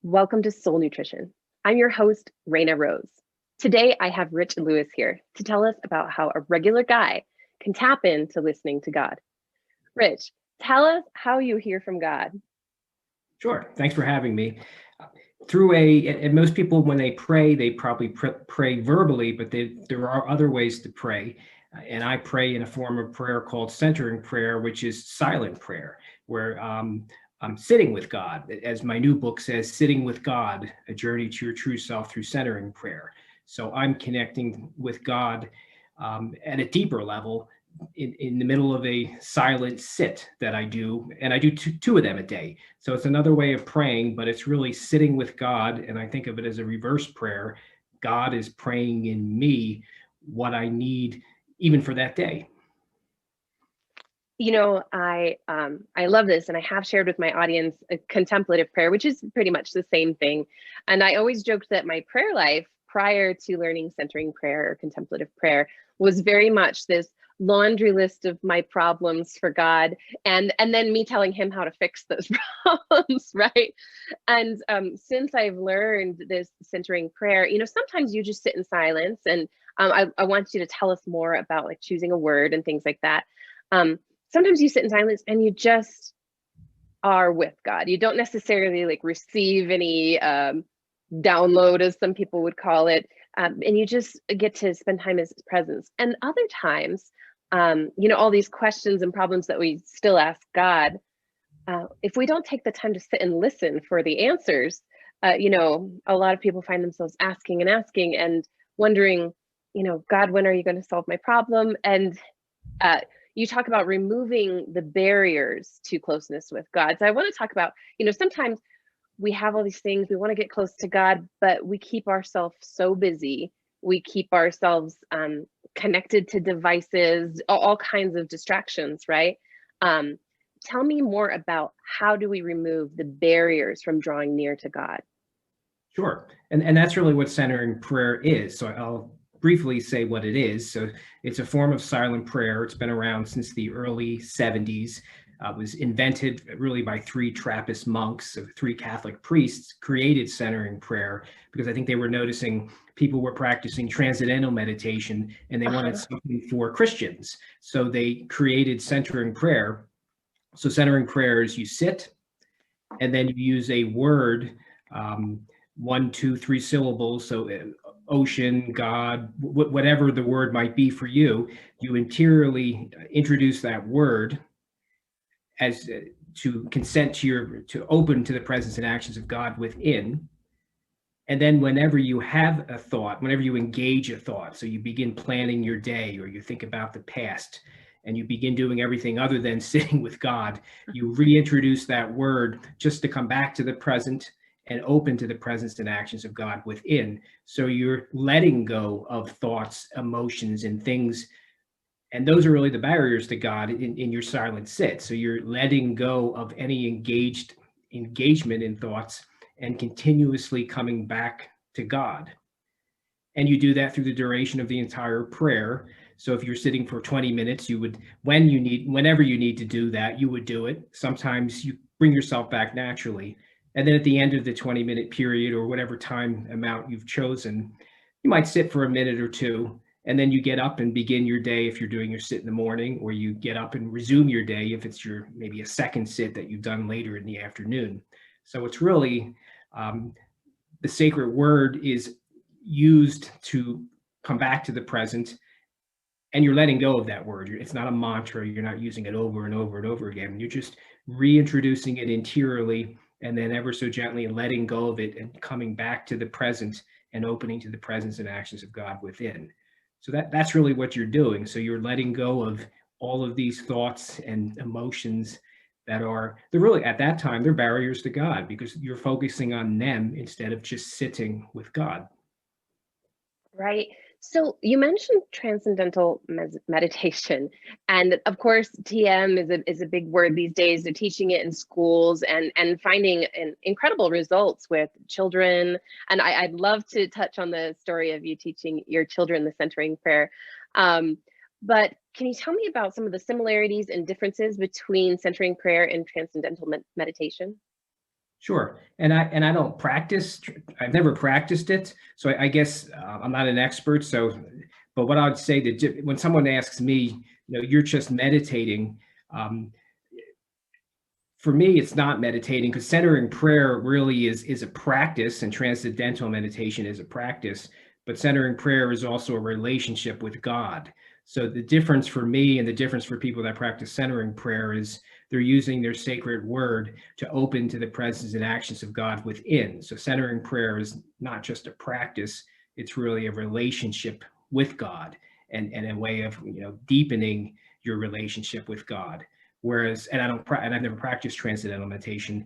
Welcome to Soul Nutrition. I'm your host, Reina Rose. Today, I have Rich Lewis here to tell us about how a regular guy can tap into listening to God. Rich, tell us how you hear from God. Sure. Thanks for having me. And most people, when they probably pray verbally, but there are other ways to pray. And I pray in a form of prayer called centering prayer, which is silent prayer, where I'm sitting with God. As my new book says, Sitting with God, a journey to your true self through centering prayer. So I'm connecting with God at a deeper level in the middle of a silent sit that I do, and I do two of them a day. So it's another way of praying, but it's really sitting with God, and I think of it as a reverse prayer. God is praying in me what I need, even for that day. I love this, and I have shared with my audience a contemplative prayer, which is pretty much the same thing. And I always joked that my prayer life prior to learning centering prayer or contemplative prayer was very much this laundry list of my problems for God, and then me telling him how to fix those problems, right? And since I've learned this centering prayer, sometimes you just sit in silence, and I want you to tell us more about like choosing a word and things like that. Sometimes you sit in silence and you just are with God. You don't necessarily like receive any download, as some people would call it, and you just get to spend time in His presence. And other times, all these questions and problems that we still ask God, if we don't take the time to sit and listen for the answers, a lot of people find themselves asking and asking and wondering, God, when are you going to solve my problem? And you talk about removing the barriers to closeness with God. So I want to talk about, sometimes we have all these things, we want to get close to God, but we keep ourselves so busy. We keep ourselves connected to devices, all kinds of distractions, right? Tell me more about how do we remove the barriers from drawing near to God? Sure. And that's really what centering prayer is. So I'll briefly say what it is. So it's a form of silent prayer. It's been around since the early 70s. Was invented really by three Trappist monks, so three Catholic priests created centering prayer because I think they were noticing people were practicing transcendental meditation and they wanted something for Christians. So they created centering prayer. So centering prayer is you sit and then you use a word, 1, 2, 3 syllables. So ocean, God, whatever the word might be for you, you interiorly introduce that word as to consent to open to the presence and actions of God within. And then whenever you have a thought, whenever you engage a thought, so you begin planning your day or you think about the past and you begin doing everything other than sitting with God, you reintroduce that word just to come back to the present and open to the presence and actions of God within. So you're letting go of thoughts, emotions, and things. And those are really the barriers to God in your silent sit. So you're letting go of any engagement in thoughts and continuously coming back to God. And you do that through the duration of the entire prayer. So if you're sitting for 20 minutes, you would, whenever you need to do that, you would do it. Sometimes you bring yourself back naturally. And then at the end of the 20-minute period or whatever time amount you've chosen, you might sit for a minute or two, and then you get up and begin your day if you're doing your sit in the morning, or you get up and resume your day if it's your maybe a second sit that you've done later in the afternoon. So it's really the sacred word is used to come back to the present, and you're letting go of that word. It's not a mantra. You're not using it over and over and over again. You're just reintroducing it interiorly and then ever so gently letting go of it and coming back to the present and opening to the presence and actions of God within. So that's really what you're doing. So you're letting go of all of these thoughts and emotions they're really at that time, they're barriers to God because you're focusing on them instead of just sitting with God. Right. So you mentioned transcendental meditation, and of course, TM is a big word these days. They're teaching it in schools and finding incredible results with children. And I'd love to touch on the story of you teaching your children the centering prayer. But can you tell me about some of the similarities and differences between centering prayer and transcendental meditation? Sure. And I don't practice. I've never practiced it, so I guess I'm not an expert. So, but what I would say that when someone asks me, you're just meditating. Um, for me, it's not meditating, because centering prayer really is a practice, and transcendental meditation is a practice. But centering prayer is also a relationship with God. So the difference for me and the difference for people that practice centering prayer is they're using their sacred word to open to the presence and actions of God within. So centering prayer is not just a practice, it's really a relationship with God, and a way of deepening your relationship with God. Whereas, and I've never practiced transcendental meditation.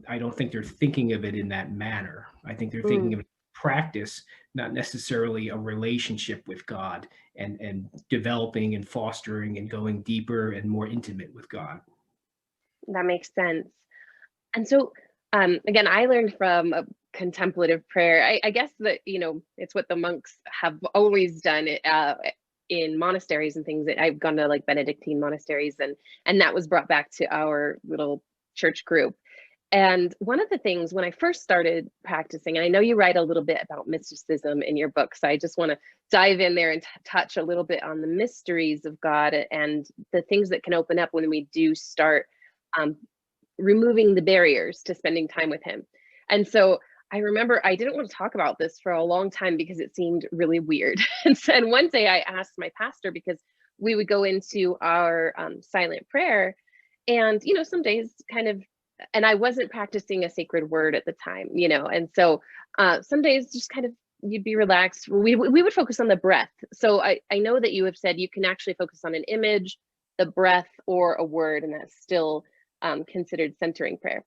I don't think they're thinking of it in that manner. I think they're thinking Mm, of it practice, not necessarily a relationship with God, and developing and fostering and going deeper and more intimate with God. that makes sense. And so, again, I learned from a contemplative prayer. I guess that, it's what the monks have always done in monasteries and things. I've gone to like Benedictine monasteries, and that was brought back to our little church group. And one of the things when I first started practicing, and I know you write a little bit about mysticism in your book, so I just want to dive in there and touch a little bit on the mysteries of God and the things that can open up when we do start um, removing the barriers to spending time with him. And so I remember I didn't want to talk about this for a long time because it seemed really weird. And one day I asked my pastor, because we would go into our silent prayer, and some days kind of, and I wasn't practicing a sacred word at the time, and so some days just kind of you'd be relaxed. We would focus on the breath. So I know that you have said you can actually focus on an image, the breath, or a word, and that's still considered centering prayer.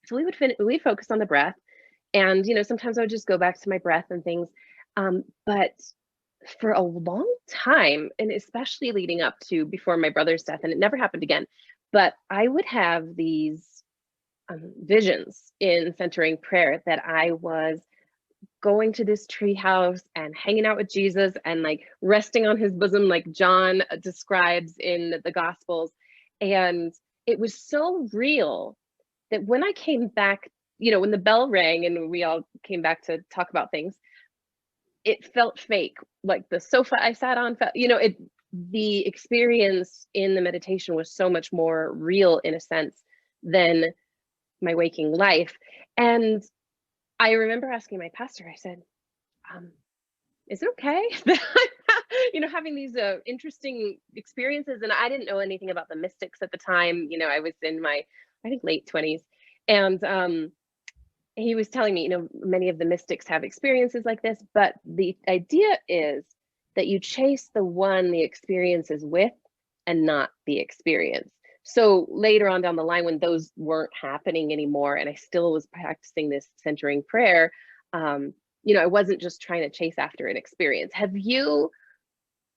So we'd focus on the breath, and sometimes I would just go back to my breath and things. But for a long time, and especially leading up to before my brother's death, and it never happened again, but I would have these visions in centering prayer that I was going to this tree house and hanging out with Jesus and like resting on his bosom, like John describes in the Gospels. And it was so real that when I came back, when the bell rang and we all came back to talk about things, it felt fake. Like the sofa I sat on felt, the experience in the meditation was so much more real in a sense than my waking life. And I remember asking my pastor, I said, um, is it okay that I'm, having these interesting experiences? And I didn't know anything about the mystics at the time. I was in my, I think, late 20s. And he was telling me, many of the mystics have experiences like this, but the idea is that you chase the one the experience is with and not the experience. So later on down the line, when those weren't happening anymore, and I still was practicing this centering prayer, I wasn't just trying to chase after an experience. Have you,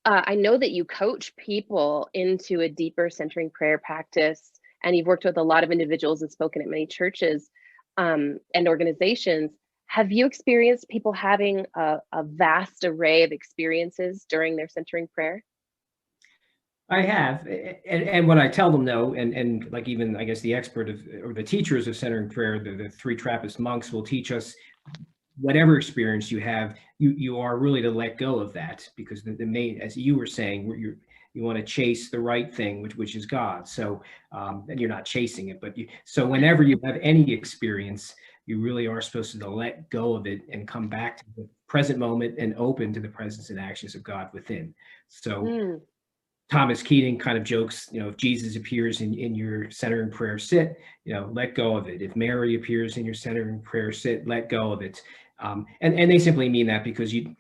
I know that you coach people into a deeper centering prayer practice, and you've worked with a lot of individuals and spoken at many churches and organizations. Have you experienced people having a vast array of experiences during their centering prayer? I have, and when I tell them no, and like even I guess the expert of, or the teachers of centering prayer, the three Trappist monks will teach us whatever experience you have, you are really to let go of that, because the main, as you were saying, you want to chase the right thing, which is God. So and you're not chasing it, but so whenever you have any experience, you really are supposed to let go of it and come back to the present moment and open to the presence and actions of God within. So Mm, Thomas Keating kind of jokes, if Jesus appears in your centering prayer, sit, let go of it. If Mary appears in your centering prayer, sit, let go of it. And they simply mean that because you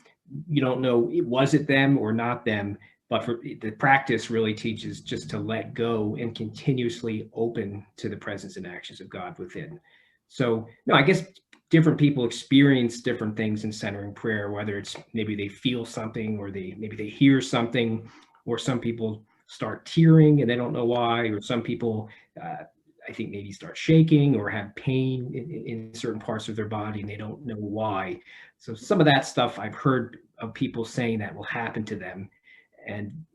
don't know, was it them or not them, but for the practice really teaches just to let go and continuously open to the presence and actions of God within. So no, I guess different people experience different things in centering prayer, whether it's maybe they feel something, or maybe they hear something, or some people start tearing and they don't know why, or some people I think maybe start shaking or have pain in certain parts of their body and they don't know why. So some of that stuff I've heard of people saying that will happen to them. And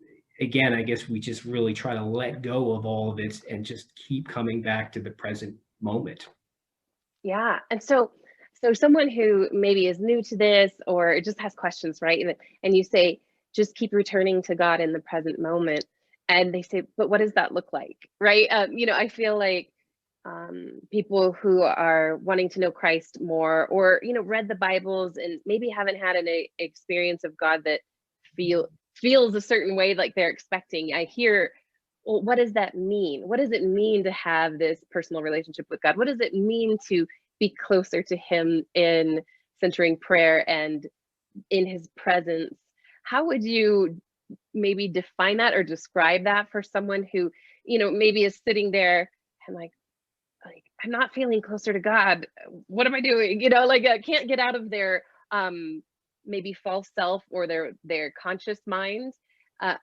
again, I guess we just really try to let go of all of it and just keep coming back to the present moment. Yeah. And so someone who maybe is new to this or just has questions, right? And you say, just keep returning to God in the present moment. And they say, but what does that look like? Right. I feel like people who are wanting to know Christ more, or, read the Bibles and maybe haven't had an experience of God that feels a certain way like they're expecting. I hear, well, what does that mean? What does it mean to have this personal relationship with God? What does it mean to be closer to Him in centering prayer and in His presence? How would you maybe define that or describe that for someone who, maybe is sitting there and like I'm not feeling closer to God. What am I doing? Can't get out of their maybe false self or their conscious mind. Uh,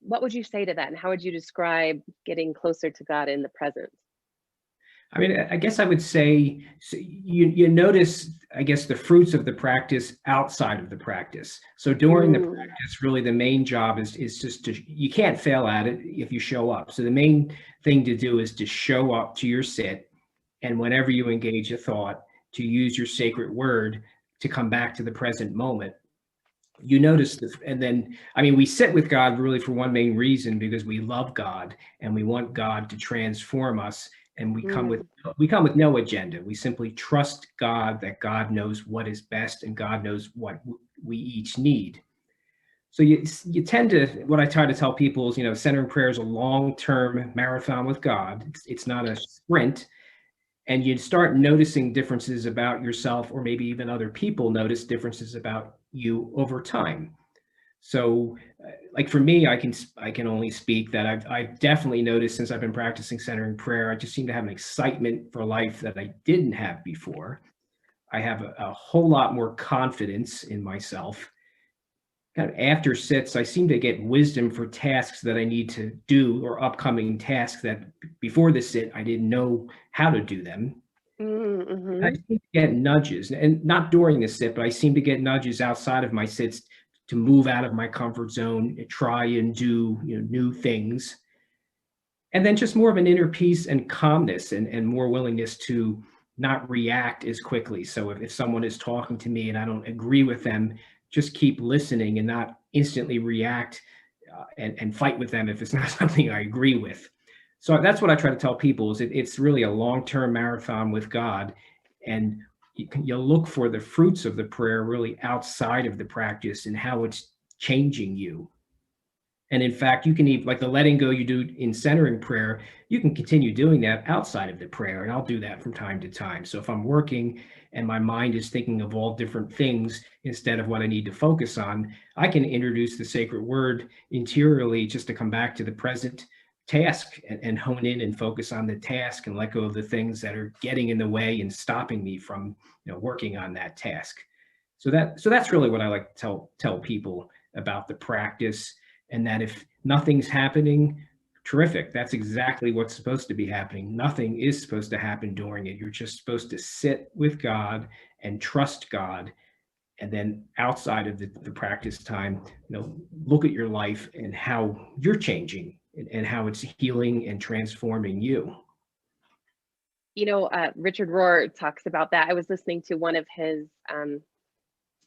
what would you say to that, and how would you describe getting closer to God in the present? I mean, I guess I would say, so you notice, I guess, the fruits of the practice outside of the practice. So during the Mm, practice, really the main job is just you can't fail at it if you show up. So the main thing to do is to show up to your sit, and whenever you engage a thought, to use your sacred word to come back to the present moment. You notice this, and then, I mean, we sit with God really for one main reason, because we love God and we want God to transform us. And mm, we come with no agenda. We simply trust God, that God knows what is best and God knows what we each need. So you tend to, what I try to tell people is, centering prayer is a long-term marathon with God. It's not a sprint. And you'd start noticing differences about yourself, or maybe even other people notice differences about you over time. So, like for me, I can only speak that I've definitely noticed, since I've been practicing centering prayer, I just seem to have an excitement for life that I didn't have before. I have a whole lot more confidence in myself. Kind of after sits, I seem to get wisdom for tasks that I need to do, or upcoming tasks that before the sit I didn't know how to do them. I mm-hmm. seem to get nudges, and not during the sit, but I seem to get nudges outside of my sits to move out of my comfort zone, and try and do new things. And then just more of an inner peace and calmness, and more willingness to not react as quickly. So if someone is talking to me and I don't agree with them, just keep listening and not instantly react, and fight with them if it's not something I agree with. So that's what I try to tell people, is it's really a long-term marathon with God. And you'll look for the fruits of the prayer really outside of the practice, and how it's changing you. And in fact, you can even, like the letting go you do in centering prayer, you can continue doing that outside of the prayer. And I'll do that from time to time. So if I'm working and my mind is thinking of all different things instead of what I need to focus on, I can introduce the sacred word interiorly just to come back to the present task, and hone in and focus on the task, and let go of the things that are getting in the way and stopping me from working on that task. So that's really what I like to tell people about the practice. And that if nothing's happening, terrific. That's exactly what's supposed to be happening. Nothing is supposed to happen during it. You're just supposed to sit with God and trust God. And then outside of the practice time, look at your life and how you're changing, and how it's healing and transforming you. Richard Rohr talks about that. I was listening to one of his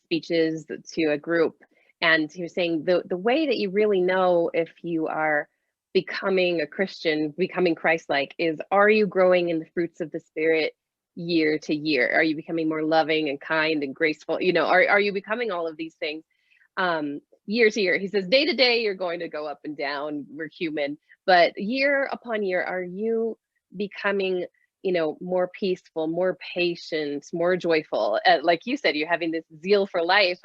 speeches to a group, and he was saying the way that you really know if you are becoming a Christian, becoming Christ-like, is, are you growing in the fruits of the Spirit year to year? Are you becoming more loving and kind and graceful? Are you becoming all of these things year to year? He says day to day you're going to go up and down. We're human, but year upon year, are you becoming more peaceful, more patient, more joyful? Like you said, you're having this zeal for life.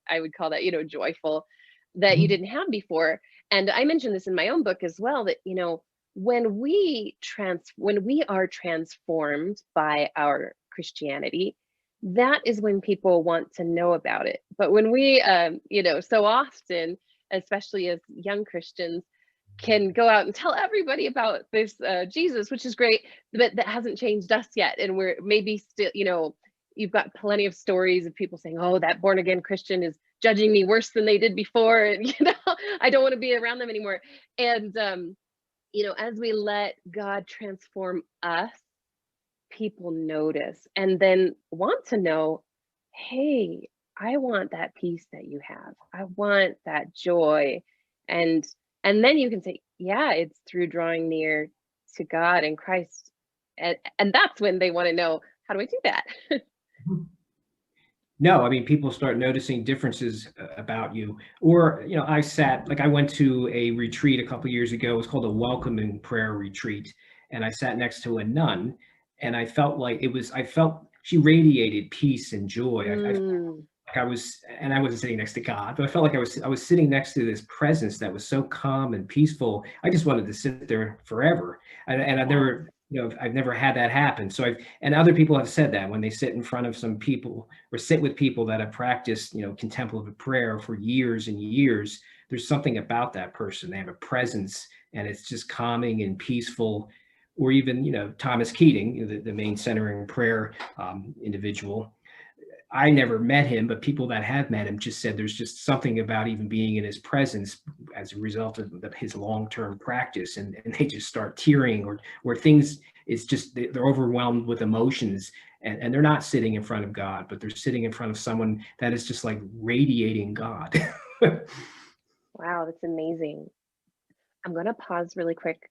I would call that, joyful, that you Mhm. didn't have before. And I mentioned this in my own book as well, that, when we are transformed by our Christianity, that is when people want to know about it. But when we, so often, especially as young Christians, can go out and tell everybody about this Jesus, which is great, but that hasn't changed us yet. And we're maybe still, you've got plenty of stories of people saying, oh, that born again Christian is judging me worse than they did before. And, I don't want to be around them anymore. And, as we let God transform us, people notice and then want to know, hey, I want that peace that you have. I want that joy. And then you can say, yeah, it's through drawing near to God and Christ. And that's when they want to know, how do I do that? No, I mean, people start noticing differences about you. Or, I went to a retreat a couple years ago. It was called a welcoming prayer retreat. And I sat next to a nun, and I felt she radiated peace and joy. I felt Mm, like and I wasn't sitting next to God, but I felt like I was sitting next to this presence that was so calm and peaceful. I just wanted to sit there forever. And I've yeah. never, I've never had that happen. And other people have said that when they sit in front of some people or sit with people that have practiced, contemplative prayer for years and years, there's something about that person. They have a presence, and it's just calming and peaceful. Or even, Thomas Keating, the main centering prayer individual. I never met him, but people that have met him just said there's just something about even being in his presence as a result of his long-term practice, and they just start tearing, or things. It's just they're overwhelmed with emotions, and they're not sitting in front of God, but they're sitting in front of someone that is just like radiating God. Wow, that's amazing. I'm going to pause really quick.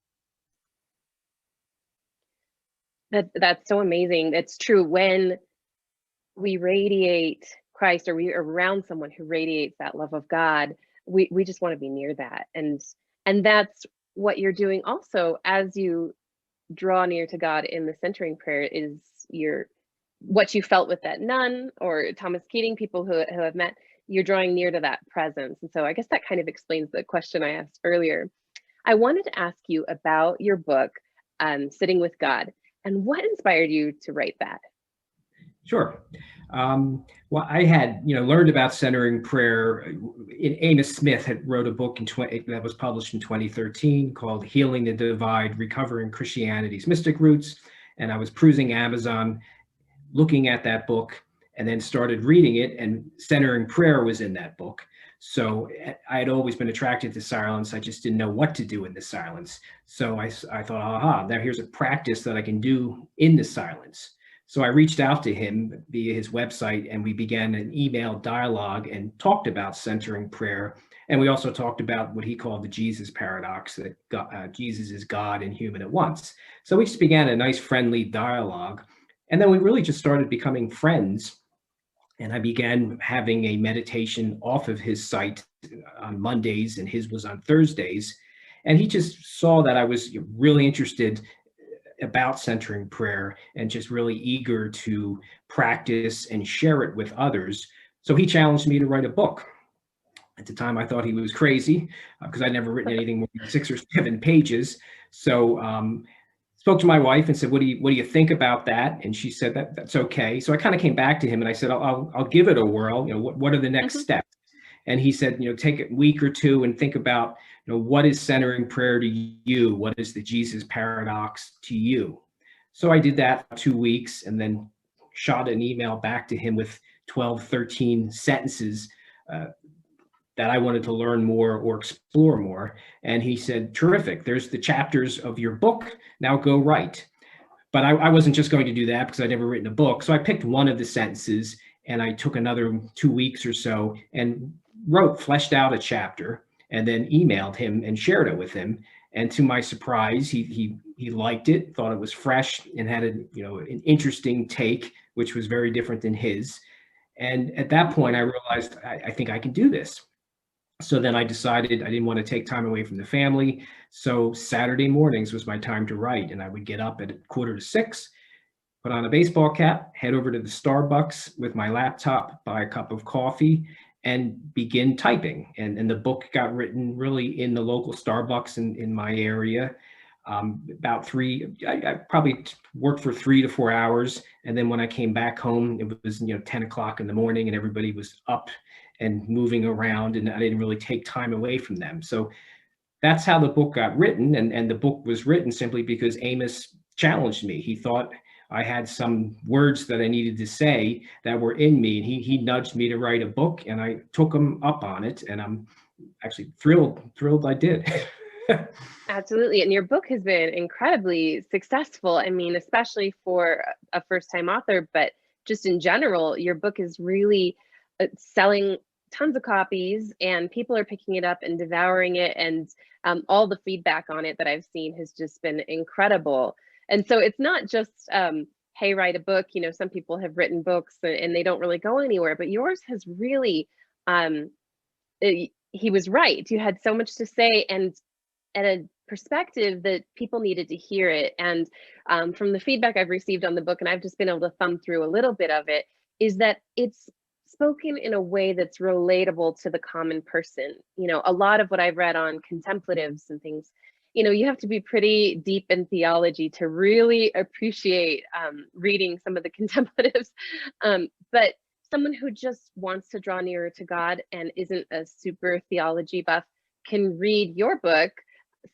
That's so amazing. It's true. When we radiate Christ, or we are around someone who radiates that love of God, we just want to be near that. And that's what you're doing also as you draw near to God in the centering prayer, is your what you felt with that nun or Thomas Keating, people who have met, you're drawing near to that presence. And so I guess that kind of explains the question I asked earlier. I wanted to ask you about your book, Sitting with God, and what inspired you to write that? Sure. Well, I had, learned about centering prayer. Amos Smith had wrote a book that was published in 2013 called "Healing the Divide: Recovering Christianity's Mystic Roots," and I was cruising Amazon, looking at that book, and then started reading it. And centering prayer was in that book. So I had always been attracted to silence. I just didn't know what to do in the silence. So I thought, aha, now here's a practice that I can do in the silence. So I reached out to him via his website, and we began an email dialogue and talked about centering prayer. And we also talked about what he called the Jesus paradox, that Jesus is God and human at once. So we just began a nice friendly dialogue. And then we really just started becoming friends. And I began having a meditation off of his site on Mondays, and his was on Thursdays. And he just saw that I was really interested about centering prayer and just really eager to practice and share it with others. So he challenged me to write a book. At the time, I thought he was crazy because I'd never written anything more than 6 or 7 pages. So spoke to my wife and said, "What do you think about that?" And she said that's okay. So I kind of came back to him and I said, "I'll give it a whirl. What are the next Mhm. steps?" And he said, take a week or two and think about, what is centering prayer to you? What is the Jesus paradox to you? So I did that for 2 weeks and then shot an email back to him with 12, 13 sentences that I wanted to learn more or explore more. And he said, "Terrific. There's the chapters of your book. Now go write." But I wasn't just going to do that because I'd never written a book. So I picked one of the sentences, and I took another 2 weeks or so and fleshed out a chapter, and then emailed him and shared it with him. And to my surprise, he liked it, thought it was fresh, and had an interesting take, which was very different than his. And at that point, I realized I think I can do this. So then I decided I didn't want to take time away from the family. So Saturday mornings was my time to write. And I would get up at 5:45, put on a baseball cap, head over to the Starbucks with my laptop, buy a cup of coffee, and begin typing. And the book got written really in the local Starbucks in my area. I probably worked for 3 to 4 hours. And then when I came back home, it was 10 o'clock in the morning, and everybody was up and moving around, and I didn't really take time away from them. So that's how the book got written. And the book was written simply because Amos challenged me. He thought I had some words that I needed to say that were in me, and he nudged me to write a book, and I took him up on it. And I'm actually thrilled I did. Absolutely. And your book has been incredibly successful. I mean, especially for a first-time author, but just in general, your book is really selling tons of copies, and people are picking it up and devouring it. And all the feedback on it that I've seen has just been incredible. And so it's not just, hey, write a book. You know, some people have written books and they don't really go anywhere, but yours has really, he was right. You had so much to say, and at a perspective that people needed to hear it. And from the feedback I've received on the book, and I've just been able to thumb through a little bit of it, is that it's spoken in a way that's relatable to the common person. You know, a lot of what I've read on contemplatives and things, you know, you have to be pretty deep in theology to really appreciate reading some of the contemplatives. But someone who just wants to draw nearer to God and isn't a super theology buff can read your book,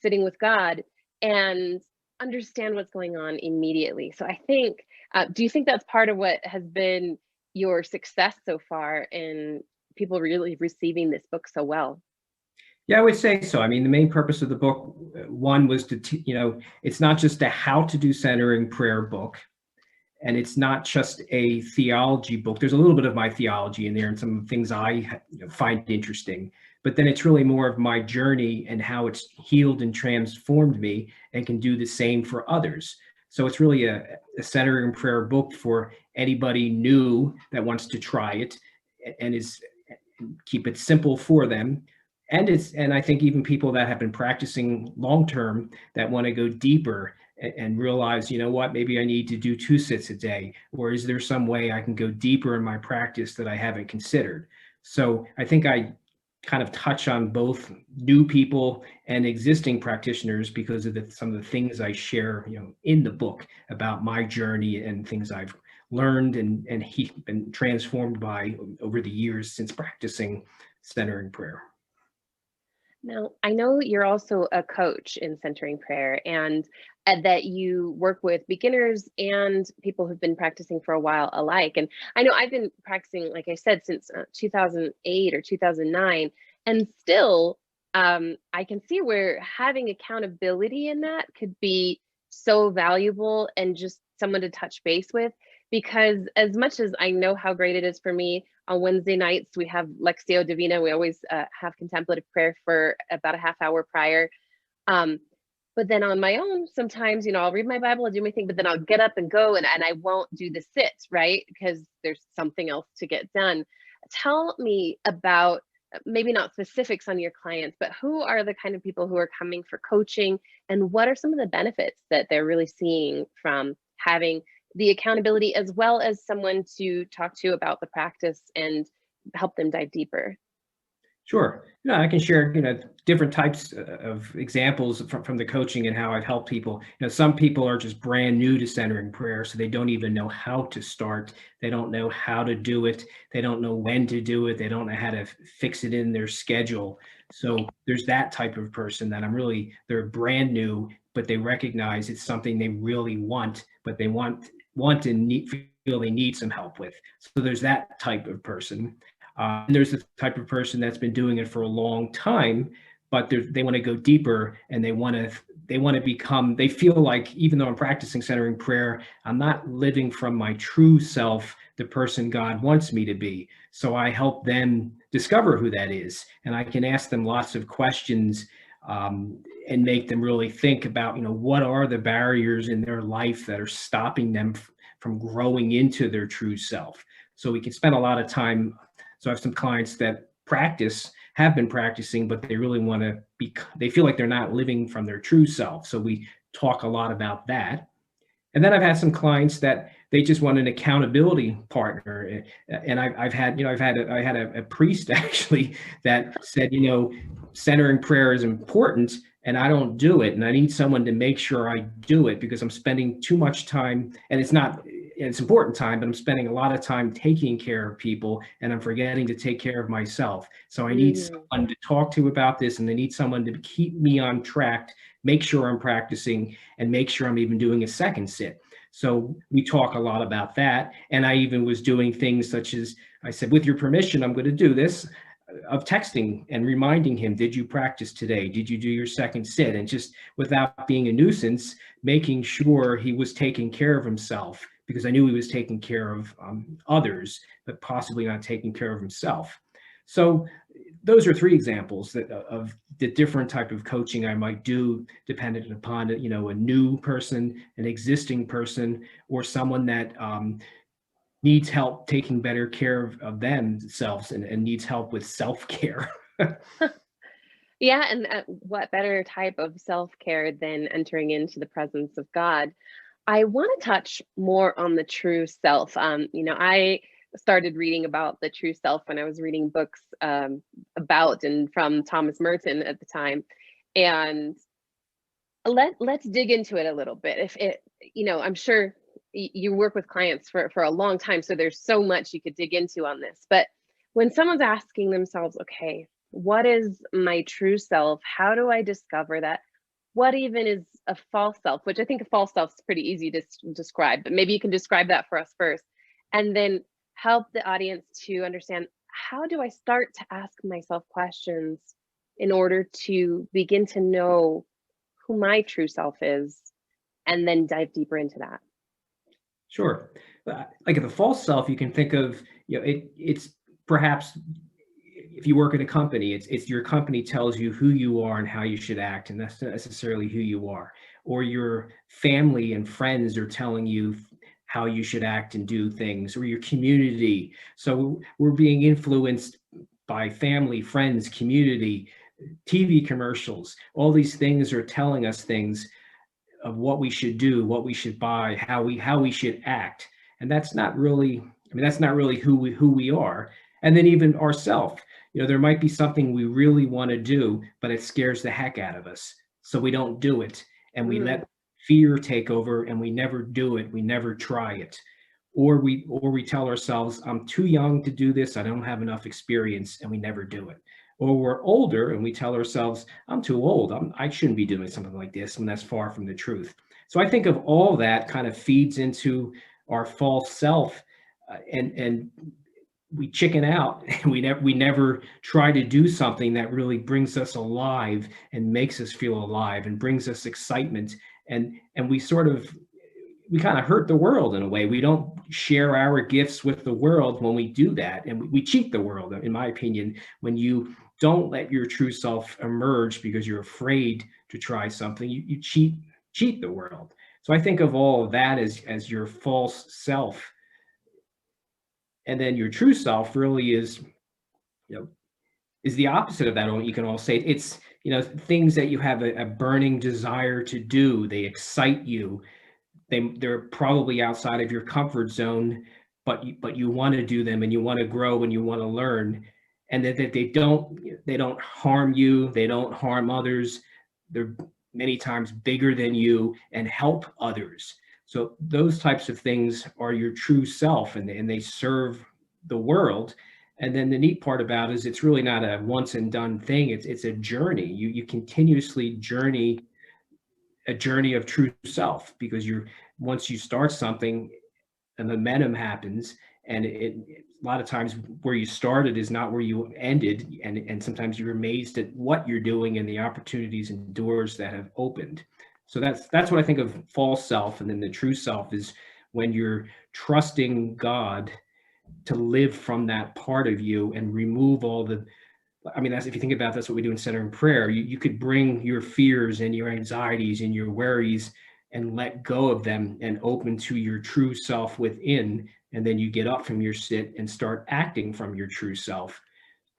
Sitting with God, and understand what's going on immediately. So I think, do you think that's part of what has been your success so far in people really receiving this book so well? Yeah, I would say so. I mean, the main purpose of the book, one was to, it's not just a how to do centering prayer book, and it's not just a theology book. There's a little bit of my theology in there and some things I find interesting, but then it's really more of my journey and how it's healed and transformed me and can do the same for others. So it's really a centering prayer book for anybody new that wants to try it, and is keep it simple for them. And I think even people that have been practicing long term that want to go deeper and realize, you know what, maybe I need to do 2 sits a day, or is there some way I can go deeper in my practice that I haven't considered? So I think I kind of touch on both new people and existing practitioners because of some of the things I share, in the book about my journey and things I've learned and been transformed by over the years since practicing centering prayer. Now, I know you're also a coach in centering prayer, and that you work with beginners and people who've been practicing for a while alike. And I know I've been practicing, like I said, since 2008 or 2009, and still I can see where having accountability in that could be so valuable, and just someone to touch base with. Because as much as I know how great it is for me, on Wednesday nights, we have Lectio Divina. We always have contemplative prayer for about a half hour prior. Um, but then on my own, sometimes, I'll read my Bible, I'll do my thing, but then I'll get up and go, and I won't do the sits, right? Because there's something else to get done. Tell me about, maybe not specifics on your clients, but who are the kind of people who are coming for coaching, and what are some of the benefits that they're really seeing from having the accountability as well as someone to talk to about the practice and help them dive deeper? Sure. I can share, different types of examples from the coaching and how I've helped people. Some people are just brand new to centering prayer, so they don't even know how to start. They don't know how to do it. They don't know when to do it. They don't know how to fix it in their schedule. So there's that type of person that they're brand new, but they recognize it's something they really want, but they want and feel they need some help with. So there's that type of person. And there's the type of person that's been doing it for a long time, but they want to go deeper, and they want to become, they feel like, even though I'm practicing centering prayer, I'm not living from my true self, the person God wants me to be. So I help them discover who that is. And I can ask them lots of questions, and make them really think about, what are the barriers in their life that are stopping them from growing into their true self. So we can spend a lot of time. So I have some clients that have been practicing, but they really want to they feel like they're not living from their true self. So we talk a lot about that. And then I've had some clients that they just want an accountability partner. And I had a priest actually that said, centering prayer is important, and I don't do it. And I need someone to make sure I do it, because I'm spending too much time, and it's important time, but I'm spending a lot of time taking care of people, and I'm forgetting to take care of myself. So I need someone to talk to about this, and I need someone to keep me on track, make sure I'm practicing, and make sure I'm even doing a second sit. So we talk a lot about that. And I even was doing things such as, I said, with your permission, I'm going to do this. of texting and reminding him, did you practice today? Did you do your second sit? And just without being a nuisance, making sure he was taking care of himself, because I knew he was taking care of others, but possibly not taking care of himself. So those are three examples of the different type of coaching I might do, dependent upon a new person, an existing person, or someone that needs help taking better care of themselves, and needs help with self-care. Yeah, and what better type of self-care than entering into the presence of God? I want to touch more on the true self. I started reading about the true self when I was reading books about and from Thomas Merton at the time. And let's dig into it a little bit. If it, I'm sure you work with clients for a long time, so there's so much you could dig into on this. But when someone's asking themselves, okay, what is my true self? How do I discover that? What even is a false self? Which I think a false self is pretty easy to describe, but maybe you can describe that for us first, and then help the audience to understand, how do I start to ask myself questions in order to begin to know who my true self is, and then dive deeper into that. Sure. Like the false self, you can think of, it's perhaps, if you work at a company, it's your company tells you who you are and how you should act, and that's not necessarily who you are. Or your family and friends are telling you how you should act and do things, or your community. So we're being influenced by family, friends, community, TV commercials. All these things are telling us things of what we should do, what we should buy, how we should act. And that's not really, that's not really who we are. And then even ourself, there might be something we really want to do, but it scares the heck out of us. So we don't do it. And we let fear take over, and we never do it. We never try it. Or we tell ourselves, I'm too young to do this. I don't have enough experience, and we never do it. Or we're older and we tell ourselves, I'm too old. I shouldn't be doing something like this, when that's far from the truth. So I think of all that kind of feeds into our false self, and we chicken out, and we never try to do something that really brings us alive and makes us feel alive and brings us excitement, and we kind of hurt the world in a way. We don't share our gifts with the world when we do that, and we cheat the world, in my opinion, when you don't let your true self emerge because you're afraid to try something. You cheat the world. So I think of all of that as your false self. And then your true self really is, is the opposite of that. Or you can all say it's, things that you have a burning desire to do. They excite you. They're probably outside of your comfort zone, but you want to do them, and you want to grow, and you want to learn, and that they don't harm you, they don't harm others. They're many times bigger than you and help others. So those types of things are your true self, and they serve the world. And then the neat part about it is, it's really not a once and done thing. It's a journey. You continuously journey a journey of true self, because once you start something, a momentum happens, and a lot of times where you started is not where you ended, and sometimes you're amazed at what you're doing and the opportunities and doors that have opened. So that's what I think of false self. And then the true self is when you're trusting God to live from that part of you and remove all the, that's, if you think about, that's what we do in centering prayer. You could bring your fears and your anxieties and your worries and let go of them and open to your true self within. And then you get up from your sit and start acting from your true self.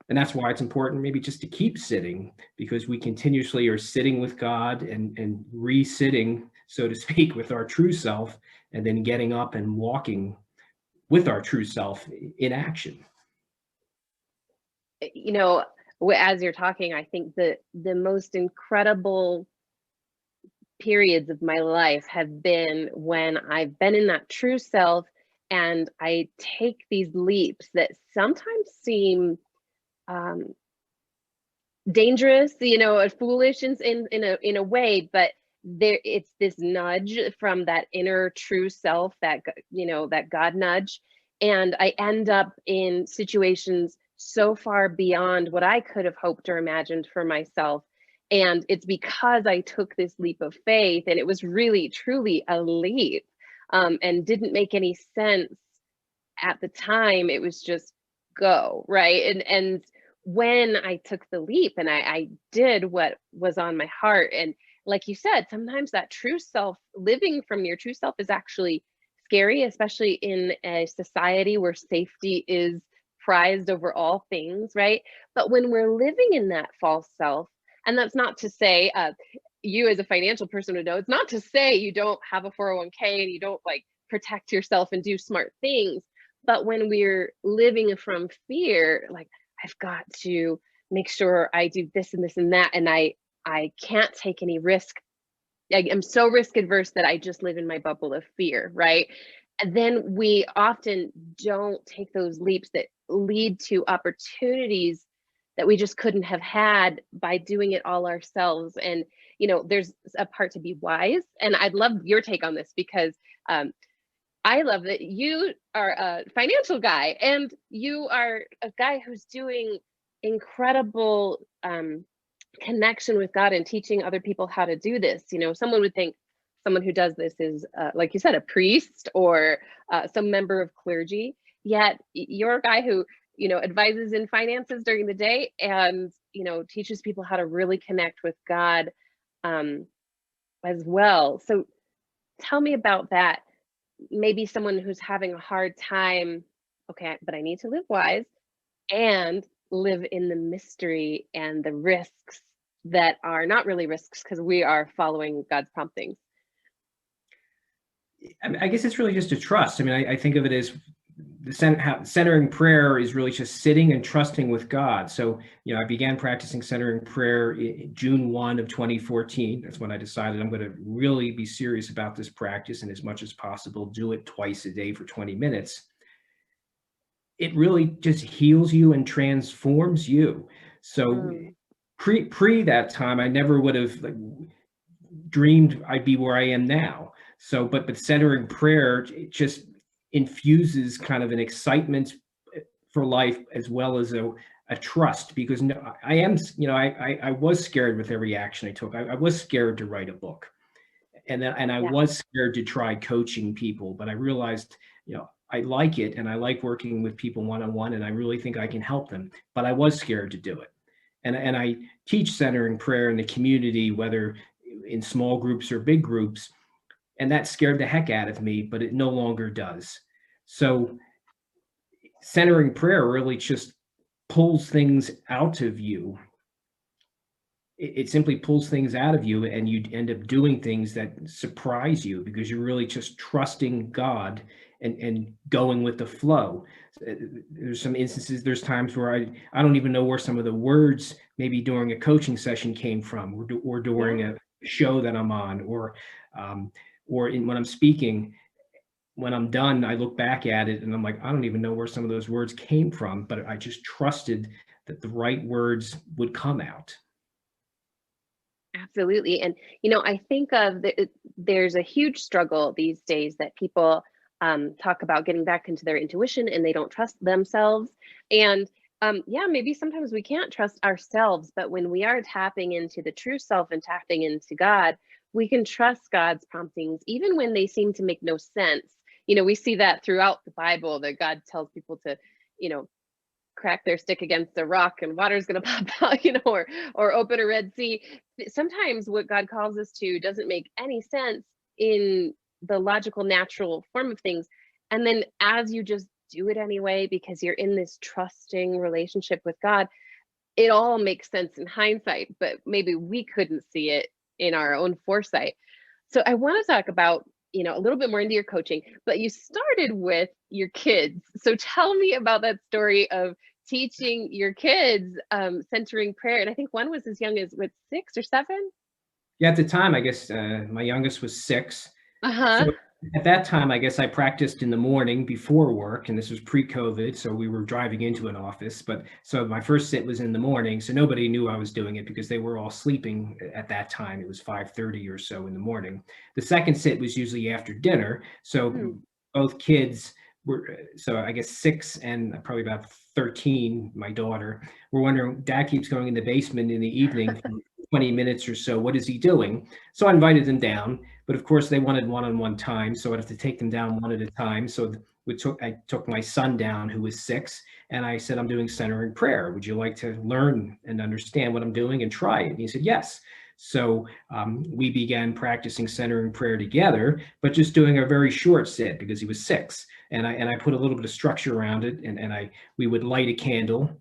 And that's why it's important maybe just to keep sitting, because we continuously are sitting with God and re-sitting, so to speak, with our true self, and then getting up and walking with our true self in action. As you're talking, I think the most incredible periods of my life have been when I've been in that true self, and I take these leaps that sometimes seem dangerous, foolish in a way, but it's this nudge from that inner true self, that that God nudge, and I end up in situations so far beyond what I could have hoped or imagined for myself. And it's because I took this leap of faith, and it was really, truly a leap, and didn't make any sense at the time. It was just go, right? And when I took the leap and I did what was on my heart, and like you said, sometimes that true self, living from your true self, is actually scary, especially in a society where safety is prized over all things, right? But when we're living in that false self, and that's not to say, you as a financial person would know, it's not to say you don't have a 401k and you don't like protect yourself and do smart things. But when we're living from fear, like, I've got to make sure I do this and this and that, and I can't take any risk. I'm so risk adverse that I just live in my bubble of fear, right? And then we often don't take those leaps that lead to opportunities that we just couldn't have had by doing it all ourselves. And there's a part to be wise, and I'd love your take on this, because I love that you are a financial guy, and you are a guy who's doing incredible connection with God and teaching other people how to do this. Someone would think someone who does this is, like you said, a priest or some member of clergy. Yet you're a guy who, advises in finances during the day, and, teaches people how to really connect with God as well. So tell me about that. Maybe someone who's having a hard time, okay, but I need to live wise and live in the mystery and the risks that are not really risks because we are following God's promptings. I guess it's really just a trust. I mean, I think of it as centering prayer is really just sitting and trusting with God. So, I began practicing centering prayer in June 1 of 2014. That's when I decided I'm going to really be serious about this practice, and as much as possible, do it twice a day for 20 minutes. It really just heals you and transforms you. So pre that time, I never would have dreamed I'd be where I am now. So, but centering prayer, it just infuses kind of an excitement for life as well as a trust, because I am, I was scared with every action I took. I was scared to write a book, and I was scared to try coaching people, but I realized, I like it, and I like working with people one-on-one, and I really think I can help them, but I was scared to do it. And I teach centering prayer in the community, whether in small groups or big groups, and that scared the heck out of me, but it no longer does. So centering prayer really just pulls things out of you. It simply pulls things out of you, and you end up doing things that surprise you because you're really just trusting God and going with the flow. There's some instances, there's times where I don't even know where some of the words maybe during a coaching session came from, or during a show that I'm on, or when I'm speaking. When I'm done, I look back at it and I'm like, I don't even know where some of those words came from, but I just trusted that the right words would come out. Absolutely. And, I think there's a huge struggle these days that people talk about getting back into their intuition, and they don't trust themselves. And maybe sometimes we can't trust ourselves, but when we are tapping into the true self and tapping into God, we can trust God's promptings, even when they seem to make no sense. We see that throughout the Bible, that God tells people to, crack their stick against a rock and water's going to pop out, or open a Red Sea. Sometimes what God calls us to doesn't make any sense in the logical, natural form of things. And then as you just do it anyway, because you're in this trusting relationship with God, it all makes sense in hindsight, but maybe we couldn't see it in our own foresight. So I want to talk about, a little bit more into your coaching, but you started with your kids. So tell me about that story of teaching your kids centering prayer. And I think one was as young as 6 or 7. Yeah, at the time, I guess my youngest was 6. Uh-huh. So at that time, I guess I practiced in the morning before work, and this was pre-COVID, so we were driving into an office. But so my first sit was in the morning, so nobody knew I was doing it because they were all sleeping at that time. It was 5:30 or so in the morning. The second sit was usually after dinner, so both kids so I guess 6 and probably about 13, my daughter, we're wondering, Dad keeps going in the basement in the evening for 20 minutes or so. What is he doing? So I invited them down, but of course they wanted one-on-one time. So I'd have to take them down one at a time. So I took my son down, who was 6, and I said, I'm doing centering prayer. Would you like to learn and understand what I'm doing and try it? And he said, yes. So we began practicing centering prayer together, but just doing a very short sit because he was 6. And I put a little bit of structure around it, and we would light a candle,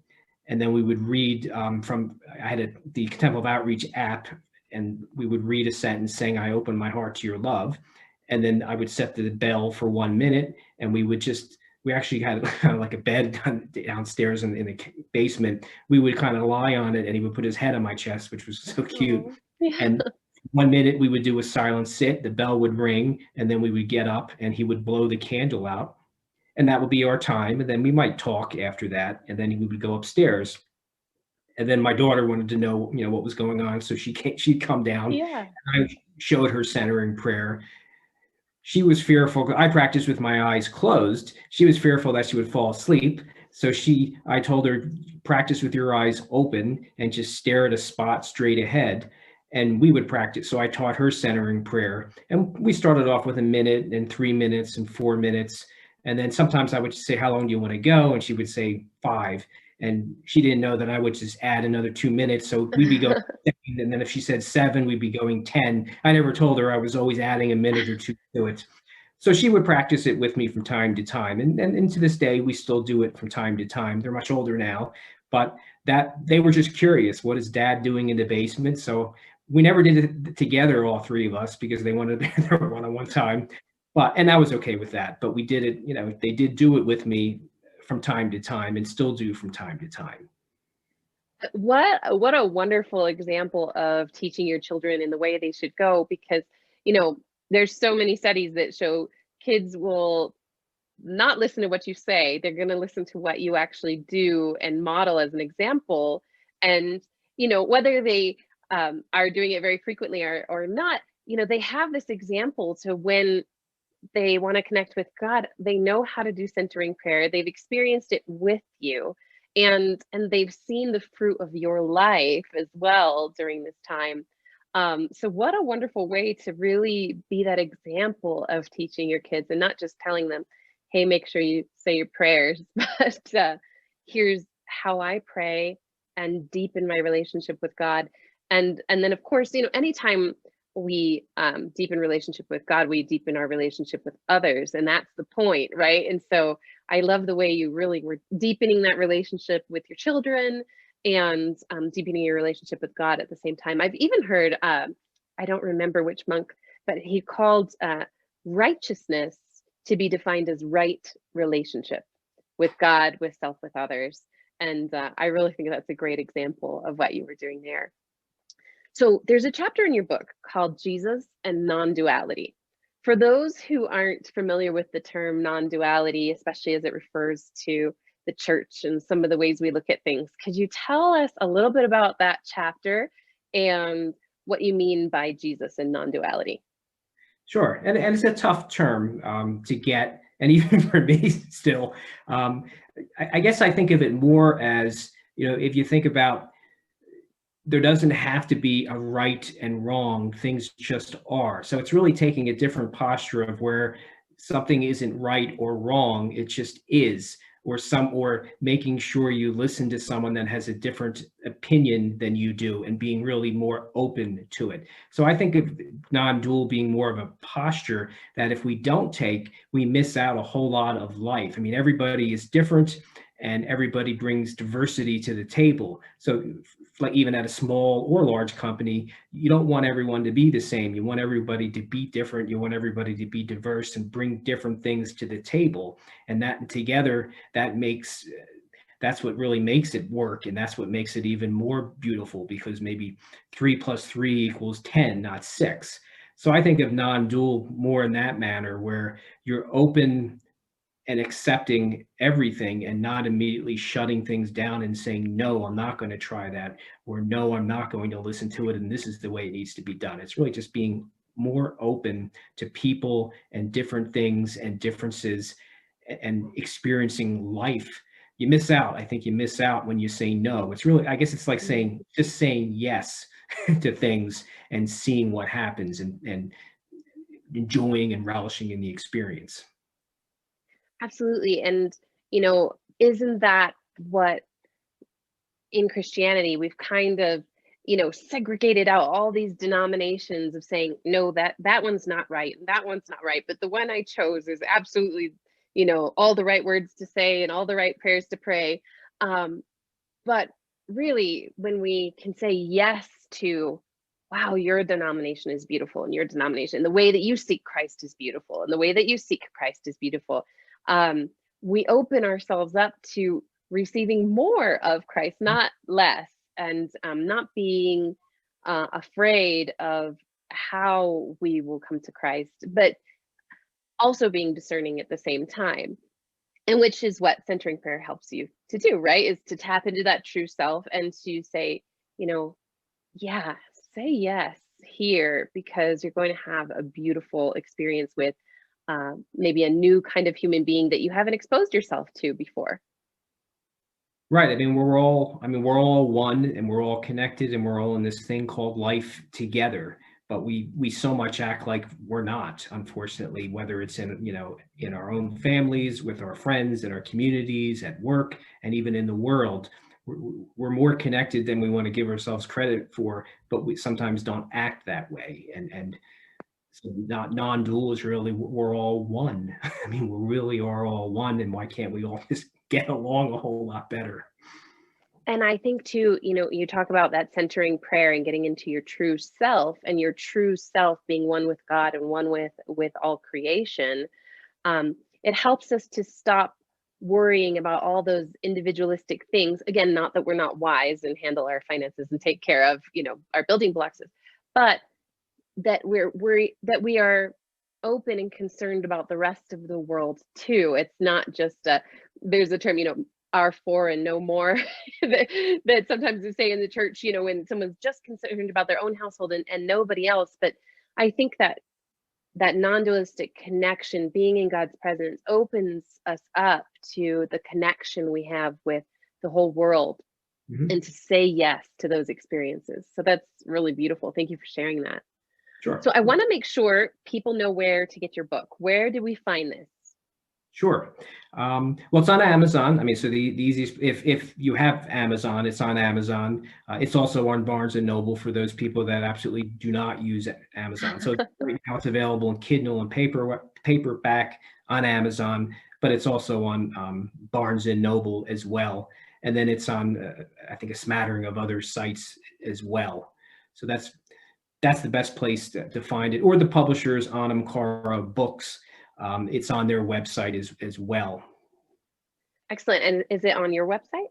and then we would read I had the Contemplative Outreach app, and we would read a sentence saying, I open my heart to your love. And then I would set the bell for 1 minute, and we actually had kind of like a bed downstairs in the basement. We would kind of lie on it, and he would put his head on my chest, which was so cute. Yeah. And 1 minute we would do a silent sit, the bell would ring, and then we would get up and he would blow the candle out. And that would be our time. And then we might talk after that. And then we would go upstairs. And then my daughter wanted to know, what was going on. So she'd come down. Yeah. I showed her centering prayer. She was fearful. I practiced with my eyes closed. She was fearful that she would fall asleep. So I told her, practice with your eyes open and just stare at a spot straight ahead. And we would practice. So I taught her centering prayer. And we started off with 1 minute and 3 minutes and 4 minutes. And then sometimes I would say, how long do you want to go? And she would say 5. And she didn't know that I would just add another 2 minutes. So we'd be going 7, and then if she said 7, we'd be going 10. I never told her I was always adding a minute or 2 to it. So she would practice it with me from time to time. And to this day, we still do it from time to time. They're much older now, but that they were just curious. What is Dad doing in the basement? So we never did it together, all 3 of us, because they wanted their one-on-one time. And I was okay with that. But we did it, they did do it with me from time to time and still do from time to time. What a wonderful example of teaching your children in the way they should go, because there's so many studies that show kids will not listen to what you say. They're going to listen to what you actually do and model as an example. And whether they are doing it very frequently or not, they have this example to when they want to connect with God. They know how to do centering prayer. They've experienced it with you, and they've seen the fruit of your life as well during this time. So what a wonderful way to really be that example of teaching your kids, and not just telling them, hey, make sure you say your prayers, but here's how I pray and deepen my relationship with God. And then of course, anytime we deepen relationship with God, we deepen our relationship with others. And that's the point, right? And so I love the way you really were deepening that relationship with your children and deepening your relationship with God at the same time. I've even heard, I don't remember which monk, but he called righteousness to be defined as right relationship with God, with self, with others. And I really think that's a great example of what you were doing there. So there's a chapter in your book called Jesus and Non-Duality. For those who aren't familiar with the term non-duality, especially as it refers to the church and some of the ways we look at things, could you tell us a little bit about that chapter and what you mean by Jesus and non-duality? Sure. And it's a tough term to get. And even for me still, I guess I think of it more as, if you think about, there doesn't have to be a right and wrong, things just are. So it's really taking a different posture of where something isn't right or wrong, it just is, or making sure you listen to someone that has a different opinion than you do and being really more open to it. So I think of non-dual being more of a posture that if we don't take, we miss out a whole lot of life. I mean, everybody is different and everybody brings diversity to the table. So like even at a small or large company, you don't want everyone to be the same. You want everybody to be different. You want everybody to be diverse and bring different things to the table. And that together, that's what really makes it work. And that's what makes it even more beautiful, because maybe 3 + 3 = 10, not 6. So I think of non-dual more in that manner, where you're open and accepting everything and not immediately shutting things down and saying, no, I'm not going to try that, or no, I'm not going to listen to it, and this is the way it needs to be done. It's really just being more open to people and different things and differences, and experiencing life. You miss out. I think you miss out when you say no. It's really, I guess it's like just saying yes to things and seeing what happens, and enjoying and relishing in the experience. Absolutely. And, isn't that what in Christianity we've kind of, segregated out all these denominations of saying, no, that one's not right, that one's not right, but the one I chose is absolutely, all the right words to say and all the right prayers to pray. But really, when we can say yes to, wow, your denomination is beautiful, and your denomination, the way that you seek Christ is beautiful, and the way that you seek Christ is beautiful, we open ourselves up to receiving more of Christ, not less, and not being afraid of how we will come to Christ, but also being discerning at the same time. And which is what centering prayer helps you to do, right? Is to tap into that true self and to say, yeah, say yes here, because you're going to have a beautiful experience with maybe a new kind of human being that you haven't exposed yourself to before. Right. I mean, we're all one, and we're all connected, and we're all in this thing called life together. But we so much act like we're not, unfortunately, whether it's in our own families, with our friends, in our communities, at work, and even in the world. We're more connected than we want to give ourselves credit for, but we sometimes don't act that way. And so not non-dual is really, we're all one. I mean, we really are all one, and why can't we all just get along a whole lot better? And I think too, you talk about that centering prayer and getting into your true self, and your true self being one with God and one with all creation. It helps us to stop worrying about all those individualistic things. Again, not that we're not wise and handle our finances and take care of, our building blocks, but that we are open and concerned about the rest of the world too. It's not just there's a term, are for and no more that sometimes they say in the church, when someone's just concerned about their own household and nobody else. But I think that non-dualistic connection, being in God's presence, opens us up to the connection we have with the whole world, and to say yes to those experiences. So that's really beautiful. Thank you for sharing that. Sure. So I want to make sure people know where to get your book. Where do we find this? Sure. Well, it's on Amazon. I mean, so the easiest, if you have Amazon, it's on Amazon. It's also on Barnes and Noble for those people that absolutely do not use Amazon. So right now it's available in Kindle and paperback on Amazon, but it's also on Barnes and Noble as well. And then it's on, I think, a smattering of other sites as well. So that's the best place to find it. Or the publishers, Anam Books. It's on their website as well. Excellent. And is it on your website?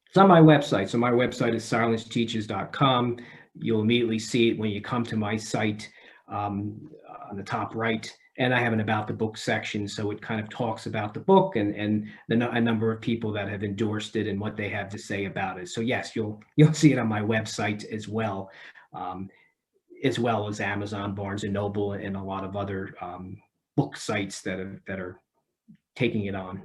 It's on my website. So my website is silenceteaches.com. You'll immediately see it when you come to my site on the top right. And I have an about the book section. So it kind of talks about the book and a number of people that have endorsed it and what they have to say about it. So yes, you'll see it on my website as well as Amazon, Barnes and Noble, and a lot of other book sites that are taking it on.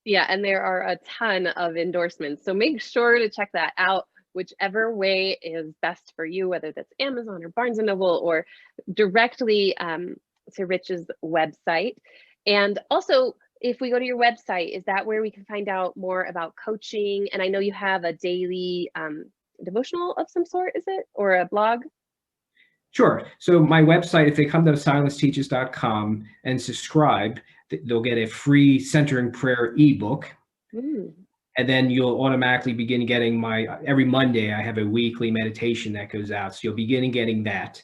Yeah, and there are a ton of endorsements. So make sure to check that out, whichever way is best for you, whether that's Amazon or Barnes and Noble or directly to Rich's website. And also, if we go to your website, is that where we can find out more about coaching? And I know you have a daily devotional of some sort, is it? Or a blog? Sure. So my website, if they come to silenceteaches.com and subscribe, they'll get a free centering prayer ebook. And then you'll automatically begin getting every Monday, I have a weekly meditation that goes out. So you'll begin getting that.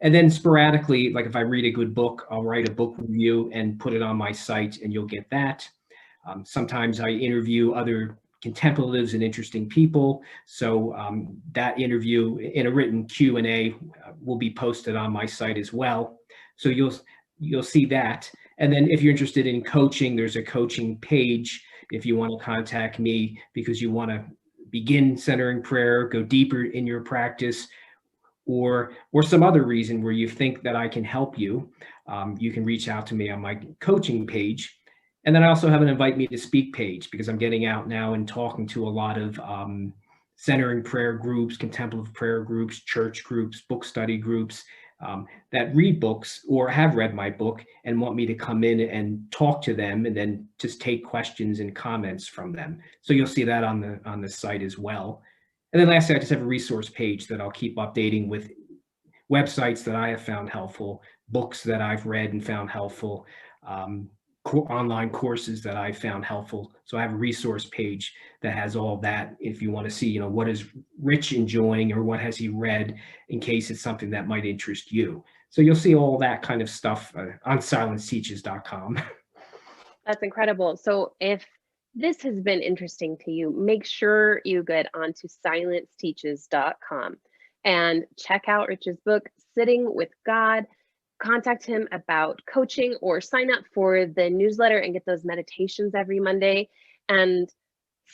And then sporadically, like if I read a good book, I'll write a book review and put it on my site, and you'll get that. Sometimes I interview other contemplatives and interesting people. So that interview in a written Q&A will be posted on my site as well. So you'll see that. And then if you're interested in coaching, there's a coaching page if you want to contact me because you want to begin centering prayer, go deeper in your practice, or some other reason where you think that I can help you. You can reach out to me on my coaching page. And then I also have an invite me to speak page because I'm getting out now and talking to a lot of centering prayer groups, contemplative prayer groups, church groups, book study groups that read books or have read my book and want me to come in and talk to them and then just take questions and comments from them. So you'll see that on the site as well. And then lastly, I just have a resource page that I'll keep updating with websites that I have found helpful, books that I've read and found helpful, online courses that I found helpful. So I have a resource page that has all that if you want to see, what is Rich enjoying or what has he read in case it's something that might interest you. So you'll see all that kind of stuff on silenceteaches.com. That's incredible. So if this has been interesting to you, make sure you get onto silenceteaches.com and check out Rich's book, Sitting with God. Contact him about coaching or sign up for the newsletter and get those meditations every Monday and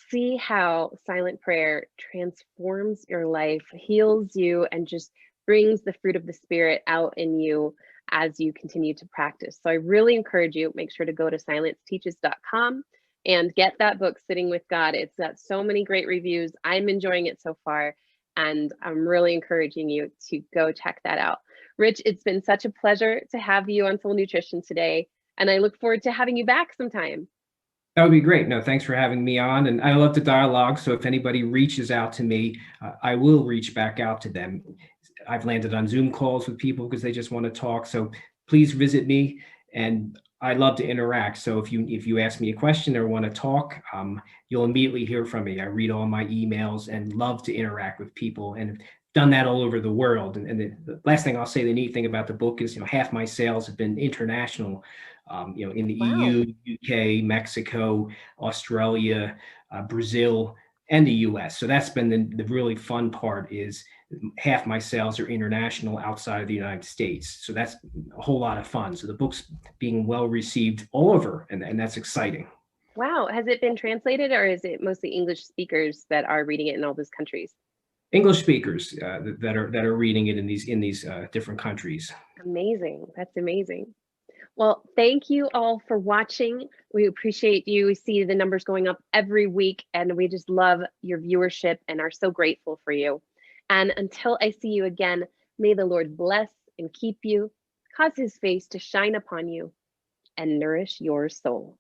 see how silent prayer transforms your life, heals you, and just brings the fruit of the Spirit out in you as you continue to practice. So I really encourage you, make sure to go to silenceteaches.com and get that book, Sitting with God. It's got so many great reviews. I'm enjoying it so far, and I'm really encouraging you to go check that out. Rich, it's been such a pleasure to have you on Soul Nutrition today, and I look forward to having you back sometime. That would be great. No, thanks for having me on. And I love the dialogue. So if anybody reaches out to me, I will reach back out to them. I've landed on Zoom calls with people because they just want to talk. So please visit me, and I love to interact. So if you ask me a question or want to talk, you'll immediately hear from me. I read all my emails and love to interact with people, and done that all over the world. And the last thing I'll say, the neat thing about the book is, half my sales have been international. In the Wow. EU, UK, Mexico, Australia, Brazil, and the US. So that's been the really fun part is half my sales are international outside of the United States. So that's a whole lot of fun. So the book's being well received all over, and that's exciting. Wow. Has it been translated, or is it mostly English speakers that are reading it in all those countries? English speakers that are reading it in these different countries. Amazing. That's amazing. Well, thank you all for watching. We appreciate you. We see the numbers going up every week, and we just love your viewership and are so grateful for you. And until I see you again, may the Lord bless and keep you, cause his face to shine upon you, and nourish your soul.